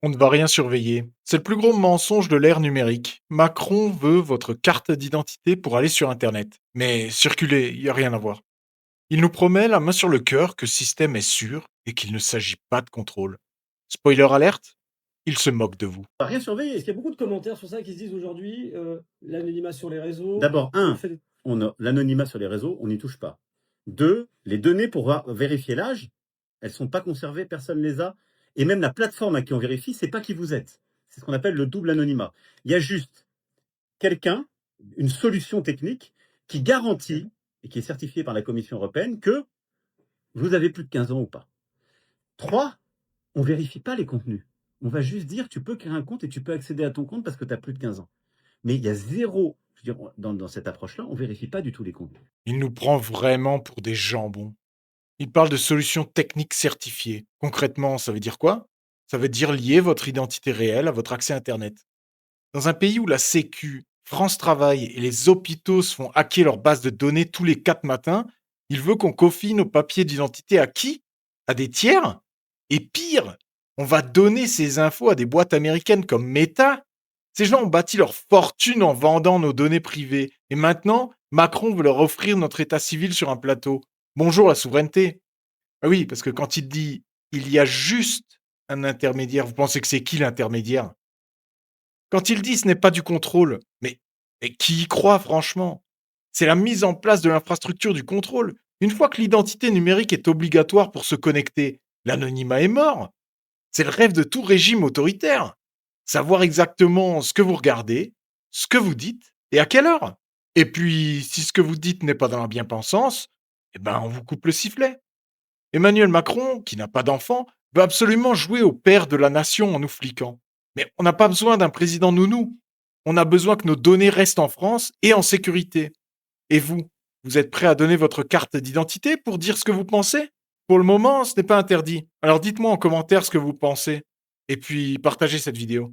On ne va rien surveiller. C'est le plus gros mensonge de l'ère numérique. Macron veut votre carte d'identité pour aller sur Internet. Mais circulez, il n'y a rien à voir. Il nous promet, la main sur le cœur, que ce système est sûr et qu'il ne s'agit pas de contrôle. Spoiler alerte, il se moque de vous. On va rien surveiller. Parce qu'il y a beaucoup de commentaires sur ça qui se disent aujourd'hui, l'anonymat sur les réseaux, D'abord, le un, fait l'anonymat sur les réseaux, on n'y touche pas. Deux, les données pour vérifier l'âge, elles sont pas conservées, personne les a. Et même la plateforme à qui on vérifie, c'est pas qui vous êtes. C'est ce qu'on appelle le double anonymat. Il y a juste quelqu'un, une solution technique, qui garantit, et qui est certifiée par la Commission européenne, que vous avez plus de 15 ans ou pas. Trois, on vérifie pas les contenus. On va juste dire, tu peux créer un compte et tu peux accéder à ton compte parce que tu as plus de 15 ans. Mais il y a zéro, je veux dire, dans cette approche-là, on vérifie pas du tout les contenus. Il nous prend vraiment pour des jambons. Il parle de solutions techniques certifiées. Concrètement, ça veut dire quoi? Ça veut dire lier votre identité réelle à votre accès Internet. Dans un pays où la Sécu, France Travail et les hôpitaux se font hacker leur base de données tous les 4 matins, il veut qu'on confie nos papiers d'identité à qui? À des tiers? Et pire, on va donner ces infos à des boîtes américaines comme Meta. Ces gens ont bâti leur fortune en vendant nos données privées. Et maintenant, Macron veut leur offrir notre état civil sur un plateau. Bonjour la souveraineté. Ah oui, parce que quand il dit il y a juste un intermédiaire, vous pensez que c'est qui l'intermédiaire? Quand il dit ce n'est pas du contrôle, mais qui y croit franchement? C'est la mise en place de l'infrastructure du contrôle. Une fois que l'identité numérique est obligatoire pour se connecter, l'anonymat est mort. C'est le rêve de tout régime autoritaire. Savoir exactement ce que vous regardez, ce que vous dites et à quelle heure. Et puis, si ce que vous dites n'est pas dans la bien-pensance, eh ben, on vous coupe le sifflet. Emmanuel Macron, qui n'a pas d'enfant, veut absolument jouer au père de la nation en nous fliquant. Mais on n'a pas besoin d'un président nounou. On a besoin que nos données restent en France et en sécurité. Et vous, vous êtes prêt à donner votre carte d'identité pour dire ce que vous pensez? Pour le moment, ce n'est pas interdit. Alors dites-moi en commentaire ce que vous pensez. Et puis partagez cette vidéo.